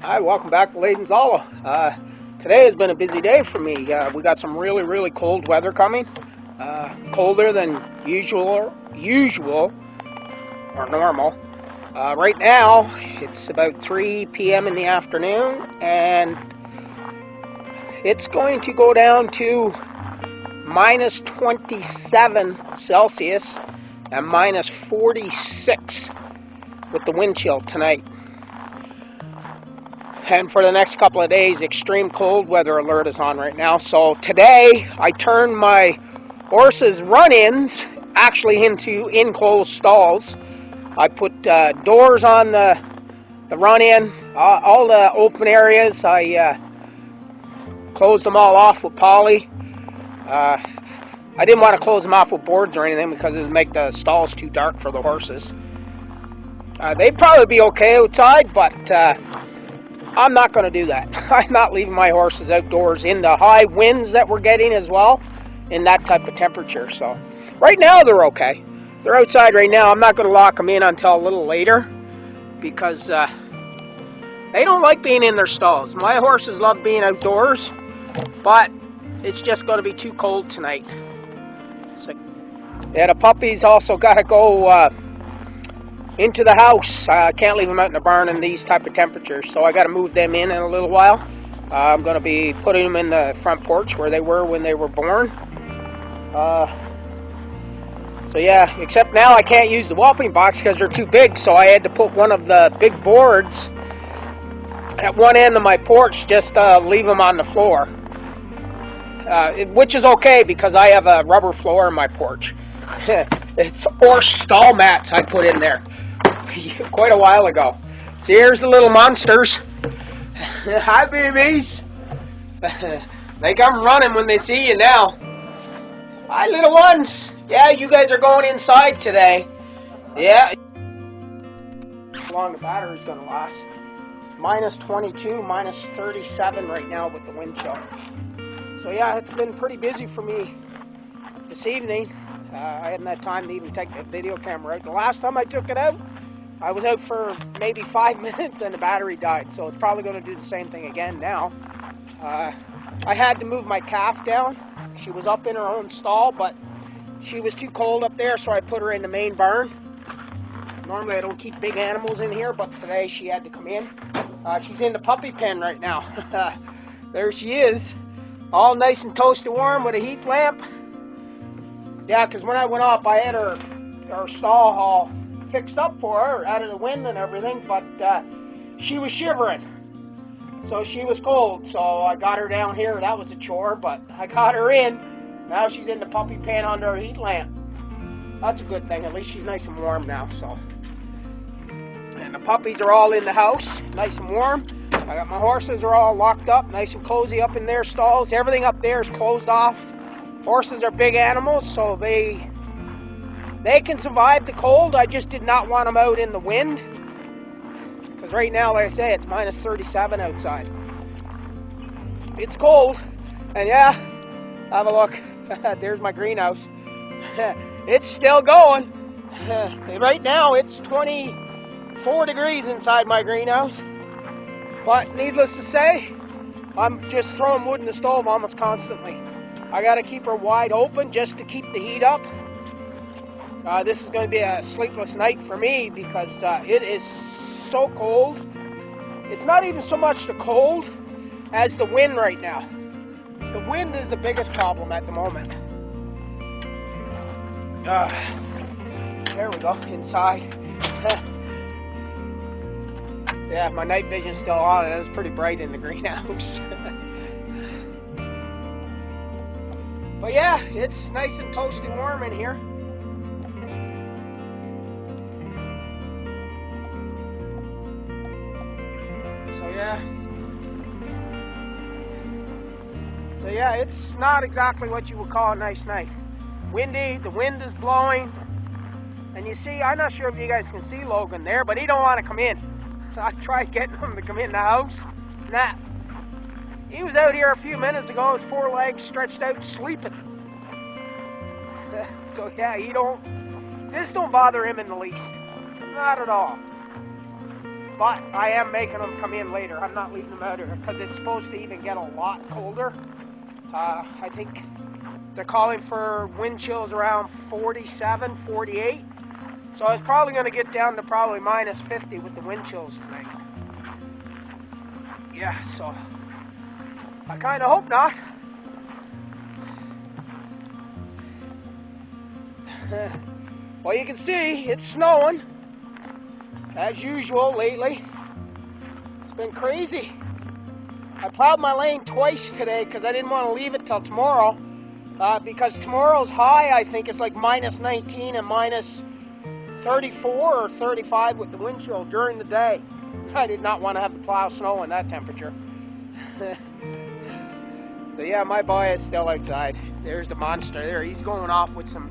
Hi, welcome back to Ladenzala. Today has been a busy day for me. We got some really cold weather coming. Colder than usual or normal. Right now, it's about 3 p.m. in the afternoon, and it's going to go down to minus 27 Celsius and minus 46 with the wind chill tonight. And for the next couple of days, extreme cold weather alert is on right now. So today, I turned my horses' run-ins actually into enclosed stalls. I put doors on the run-in, all the open areas. I closed them all off with poly. I didn't want to close them off with boards or anything because it would make the stalls too dark for the horses. They'd probably be okay outside, but I'm not going to do that. I'm not leaving my horses outdoors in the high winds that we're getting as well, in that type of temperature. So right now they're okay. They're outside right now. I'm not going to lock them in until a little later because they don't like being in their stalls. My horses love being outdoors, but it's just going to be too cold tonight. So, yeah, the puppies also got to go into the house. I can't leave them out in the barn in these type of temperatures, so I got to move them in a little while. I'm going to be putting them in the front porch where they were when they were born. So yeah, except now I can't use the whelping box because they're too big, so I had to put one of the big boards at one end of my porch, just leave them on the floor. Which is okay because I have a rubber floor in my porch. It's horse stall mats I put in there quite a while ago. So here's the little monsters. Hi, babies. They come running when they see you now. Hi, little ones. Yeah, you guys are going inside today. Yeah. How long the battery's going to last. It's minus 22, minus 37 right now with the wind chill. So yeah, it's been pretty busy for me this evening. I hadn't had time to even take the video camera out. The last time I took it out, I was out for maybe 5 minutes and the battery died. So it's probably going to do the same thing again now. I had to move my calf down. She was up in her own stall, but she was too cold up there, so I put her in the main barn. Normally I don't keep big animals in here, but today she had to come in. She's in the puppy pen right now. There she is, all nice and toasty warm with a heat lamp. Yeah, because when I went up, I had her stall all fixed up for her, out of the wind and everything, but she was shivering. So she was cold, so I got her down here. That was a chore, but I got her in. Now she's in the puppy pen under a heat lamp. That's a good thing. At least she's nice and warm now, so. And the puppies are all in the house, nice and warm. I got my horses are all locked up, nice and cozy up in their stalls. Everything up there is closed off. Horses are big animals, so they can survive the cold. I just did not want them out in the wind. Because right now, like I say, it's minus 37 outside. It's cold. And yeah, have a look. There's my greenhouse. It's still going. Right now, it's 24 degrees inside my greenhouse. But needless to say, I'm just throwing wood in the stove almost constantly. I got to keep her wide open just to keep the heat up. This is going to be a sleepless night for me because it is so cold. It's not even so much the cold as the wind right now. The wind is the biggest problem at the moment. There we go, inside. Yeah, my night vision's still on. It was pretty bright in the greenhouse. But yeah, it's nice and toasty warm in here. So yeah, it's not exactly what you would call a nice night. Windy, the wind is blowing. And you see, I'm not sure if you guys can see Logan there, but he don't want to come in. So I tried getting him to come in the house. Nah. He was out here a few minutes ago, his 4 legs stretched out, sleeping. So yeah, this don't bother him in the least. Not at all. But I am making them come in later. I'm not leaving them out here because it's supposed to even get a lot colder. I think they're calling for wind chills around 47, 48. So it's probably going to get down to probably minus 50 with the wind chills tonight. Yeah, so I kind of hope not. Well, you can see it's snowing as usual lately. It's been crazy. I plowed my lane twice today because I didn't want to leave it till tomorrow. Because tomorrow's high, I think, is like minus 19 and minus 34 or 35 with the wind chill during the day. I did not want to have the plow snow in that temperature. So yeah, my boy is still outside. There's the monster there. He's going off with some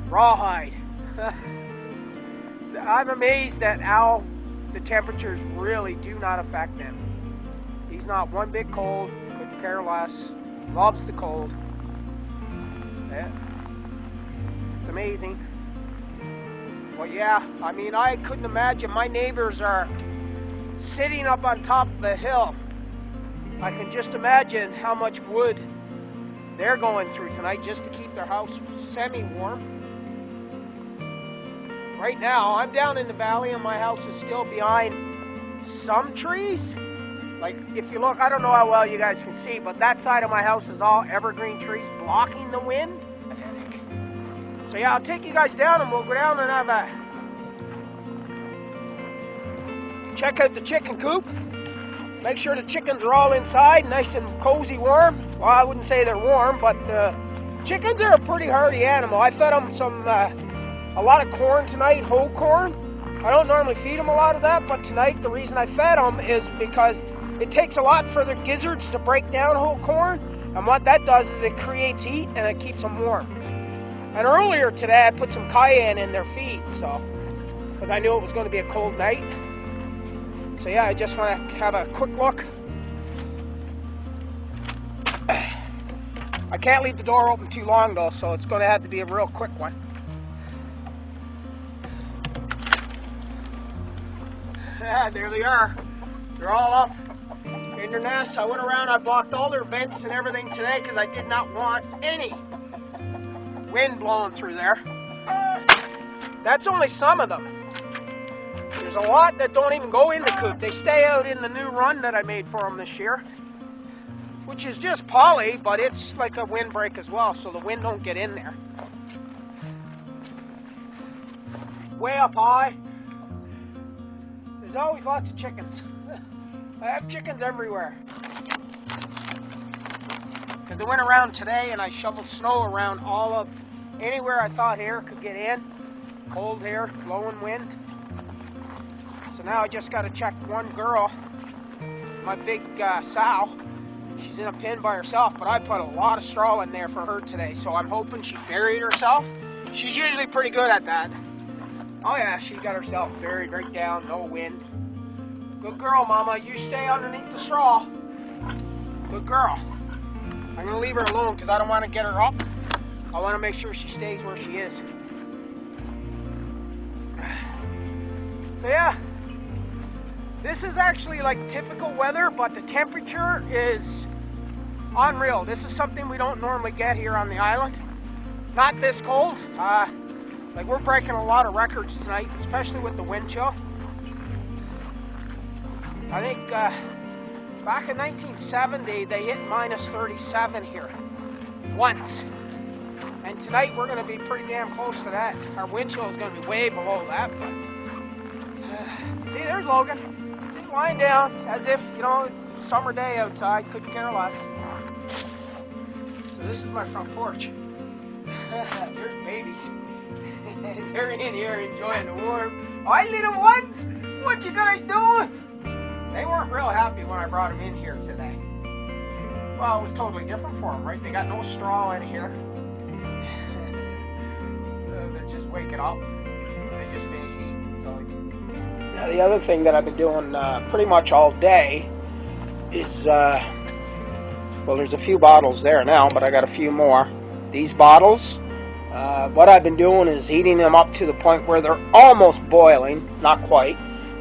rawhide. I'm amazed at how the temperatures really do not affect him. He's not one bit cold, couldn't care less, loves the cold. Yeah. It's amazing. Well, yeah, I mean, I couldn't imagine. My neighbors are sitting up on top of the hill. I can just imagine how much wood they're going through tonight just to keep their house semi-warm. Right now, I'm down in the valley and my house is still behind some trees. Like, if you look, I don't know how well you guys can see, but that side of my house is all evergreen trees blocking the wind. So yeah, I'll take you guys down and we'll go down and have a check out the chicken coop. Make sure the chickens are all inside, nice and cozy warm. Well, I wouldn't say they're warm, but chickens are a pretty hardy animal. I fed them a lot of corn tonight, whole corn. I don't normally feed them a lot of that, but tonight the reason I fed them is because it takes a lot for the gizzards to break down whole corn, and what that does is it creates heat and it keeps them warm. And earlier today I put some cayenne in their feed, so because I knew it was going to be a cold night. So yeah, I just want to have a quick look. I can't leave the door open too long though, so it's going to have to be a real quick one. Yeah, there they are. They're all up in their nests. I went around, I blocked all their vents and everything today because I did not want any wind blowing through there. That's only some of them. There's a lot that don't even go in the coop. They stay out in the new run that I made for them this year, which is just poly, but it's like a windbreak as well, so the wind don't get in there. Way up high. There's always lots of chickens. I have chickens everywhere. Because I went around today and I shoveled snow around all of anywhere I thought air could get in. Cold air, blowing wind. So now I just got to check one girl, my big sow. She's in a pen by herself, but I put a lot of straw in there for her today, so I'm hoping she buried herself. She's usually pretty good at that. Oh yeah, she got herself buried right down, no wind. Good girl, Mama. You stay underneath the straw. Good girl. I'm going to leave her alone because I don't want to get her up. I want to make sure she stays where she is. So yeah, this is actually like typical weather, but the temperature is unreal. This is something we don't normally get here on the island. Not this cold. Like we're breaking a lot of records tonight, especially with the wind chill. I think back in 1970 they hit minus 37 here once. And tonight we're going to be pretty damn close to that. Our wind chill is going to be way below that. But see, there's Logan. He's lying down as if, you know, it's a summer day outside. Couldn't care less. So this is my front porch. There's babies. They're in here enjoying the warm. Hi, little ones. What you guys doing? They weren't real happy when I brought them in here today. Well, it was totally different for them, right? They got no straw in here. They're just waking up. They just finished eating. So now the other thing that I've been doing pretty much all day is, well, there's a few bottles there now, but I got a few more. These bottles, what I've been doing is heating them up to the point where they're almost boiling, not quite.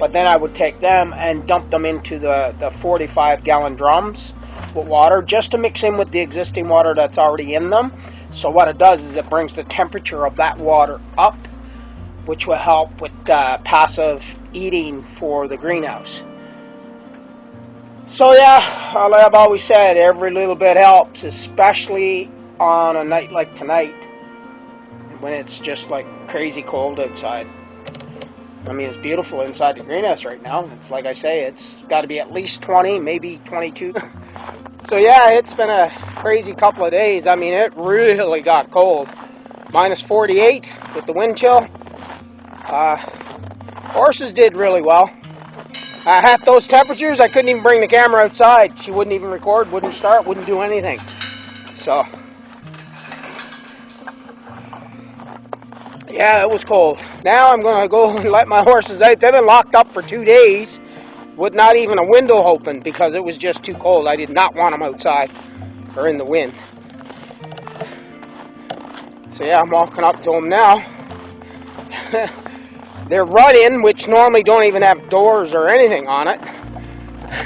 But then I would take them and dump them into the 45-gallon drums with water, just to mix in with the existing water that's already in them. So what it does is it brings the temperature of that water up, which will help with passive eating for the greenhouse. So yeah, like I've always said, every little bit helps, especially on a night like tonight, when it's just like crazy cold outside. I mean, it's beautiful inside the greenhouse right now. It's like I say, it's got to be at least 20, maybe 22. So yeah, it's been a crazy couple of days. I mean, it really got cold. Minus 48 with the wind chill. Horses did really well. At those temperatures, I couldn't even bring the camera outside. She wouldn't even record, wouldn't start, wouldn't do anything. So, yeah, it was cold. Now I'm going to go and let my horses out. They've been locked up for 2 days with not even a window open because it was just too cold. I did not want them outside or in the wind. So yeah, I'm walking up to them now. They're run-in, which normally don't even have doors or anything on it.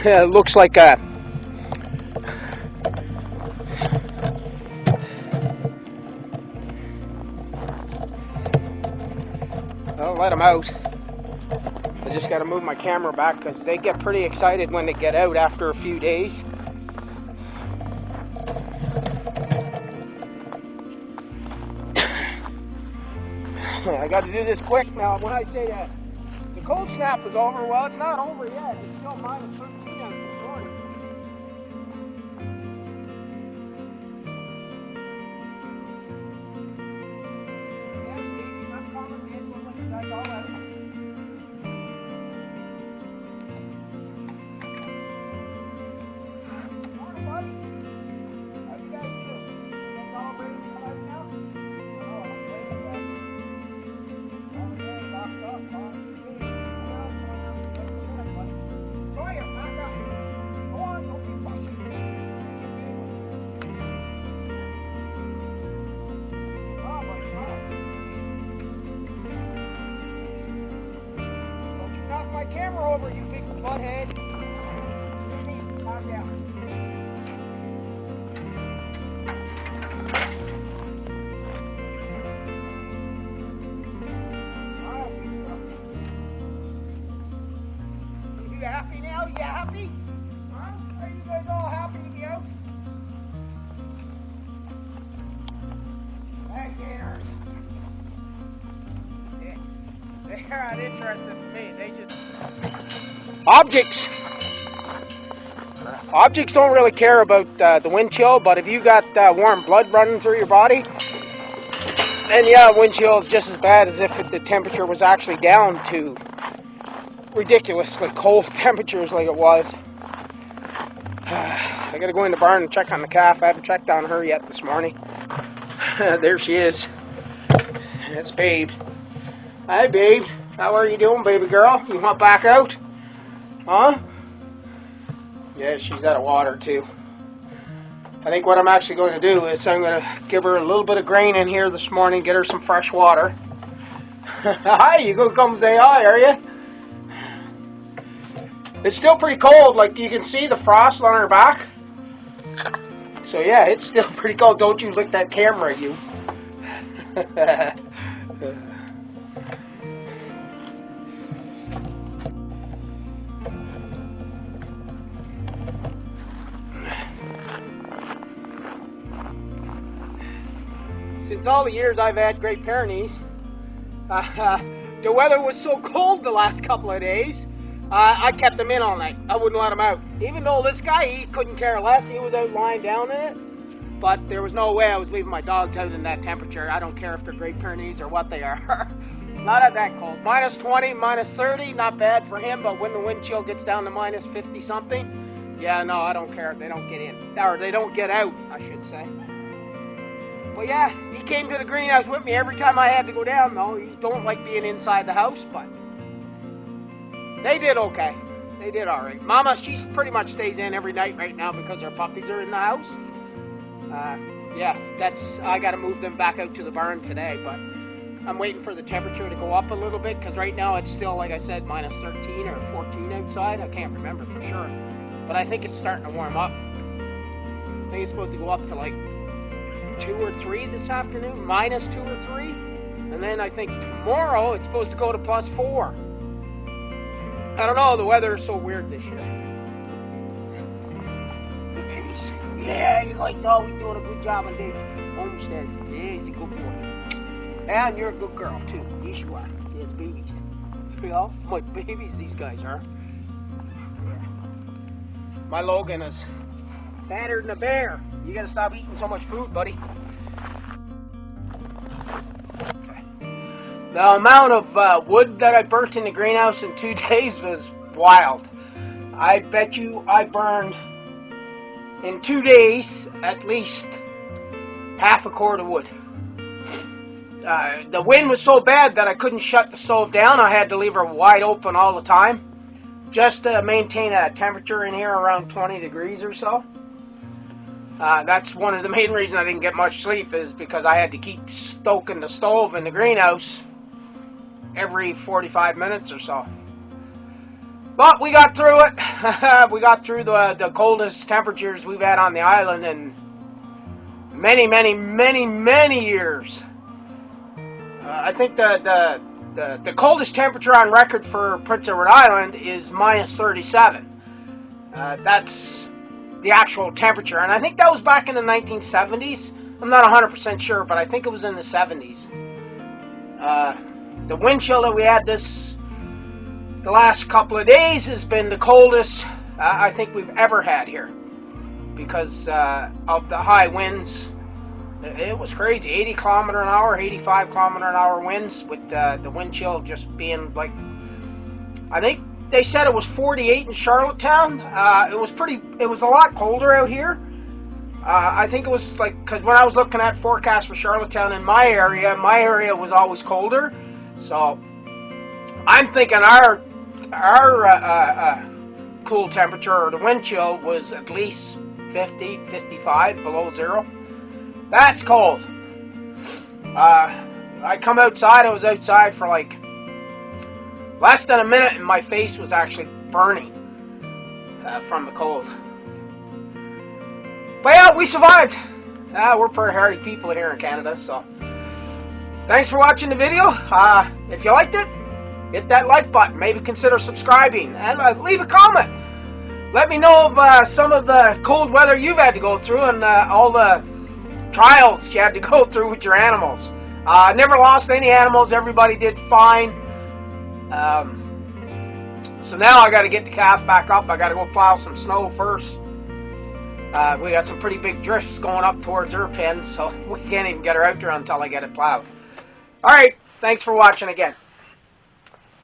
It looks like a... I'll let them out. I just got to move my camera back because they get pretty excited when they get out after a few days. I got to do this quick now. When I say that the cold snap is over, well, it's not over yet. It's still minus 13 out this morning. Yes, baby, I'm coming in. We'll let you guys all out. Morning, buddy. How you guys doing? You guys all ready to come out now? Oh, I'm ready to go. Camera over, you big butthead. Calm down. You happy now? You happy? Huh? Are you guys all happy to be out? Hey, gators. They're not interested in me. They just... Objects don't really care about the wind chill, but if you got warm blood running through your body, then yeah, wind chill is just as bad as if the temperature was actually down to ridiculously cold temperatures like it was. I gotta go in the barn and check on the calf. I haven't checked on her yet this morning. There she is. That's Babe. Hi, Babe. How are you doing, baby girl? You want back out? Huh? Yeah, she's out of water, too. I think what I'm actually going to do is I'm going to give her a little bit of grain in here this morning, get her some fresh water. Hi, you gonna come say hi, are you? It's still pretty cold, like you can see the frost on her back. So yeah, it's still pretty cold. Don't you lick that camera, you. Since all the years I've had Great Pyrenees, the weather was so cold the last couple of days, I kept them in all night. I wouldn't let them out. Even though this guy, he couldn't care less. He was out lying down in it. But there was no way I was leaving my dogs out in that temperature. I don't care if they're Great Pyrenees or what they are. Not at that cold. Minus 20, minus 30, not bad for him. But when the wind chill gets down to minus 50 something, yeah, no, I don't care. They don't get in. Or they don't get out, I should say. But yeah, he came to the greenhouse with me every time I had to go down, though. He don't like being inside the house, but they did okay. They did all right. Mama, she pretty much stays in every night right now because our puppies are in the house. Yeah, I got to move them back out to the barn today, but I'm waiting for the temperature to go up a little bit, because right now it's still, like I said, minus 13 or 14 outside. I can't remember for sure, but I think it's starting to warm up. I think it's supposed to go up to like 2 or 3 this afternoon, minus 2 or 3, and then I think tomorrow it's supposed to go to plus 4. I don't know, the weather is so weird this year. Yeah, you guys know he's doing a good job on this Homestead. Yeah, he's a good boy. And you're a good girl, too. Yes, you are. Yeah, the babies. Yeah, my babies, these guys are. Yeah. My Logan is fatter than a bear. You gotta stop eating so much food, buddy. The amount of wood that I burnt in the greenhouse in 2 days was wild. I bet you I burned in 2 days at least half a cord of wood. The wind was so bad that I couldn't shut the stove down. I had to leave her wide open all the time just to maintain a temperature in here around 20 degrees or so. That's one of the main reasons I didn't get much sleep, is because I had to keep stoking the stove in the greenhouse every 45 minutes or so. But we got through it. We got through the coldest temperatures we've had on the island in many, many, many, many years. I think the coldest temperature on record for Prince Edward Island is minus 37. That's the actual temperature, and I think that was back in the 1970s. I'm not 100% sure, but I think it was in the 70s. The wind chill that we had the last couple of days has been the coldest I think we've ever had here, because of the high winds. It was crazy, 80 kilometer an hour, 85 kilometer an hour winds, with the wind chill just being like, I think they said it was 48 in Charlottetown. It was a lot colder out here. I think it was like, because when I was looking at forecasts for Charlottetown in my area was always colder. So I'm thinking our cool temperature, or the wind chill, was at least 50, 55 below zero. That's cold. I come outside. I was outside for like less than a minute, and my face was actually burning from the cold. But yeah, we survived. We're pretty hardy people here in Canada, so thanks for watching the video. If you liked it, hit that like button. Maybe consider subscribing, and leave a comment. Let me know of some of the cold weather you've had to go through, and all the trials you had to go through with your animals. Never lost any animals. Everybody did fine. So now I got to get the calf back up. I got to go plow some snow first. We got some pretty big drifts going up towards her pen, so we can't even get her out there until I get it plowed. Alright, thanks for watching again.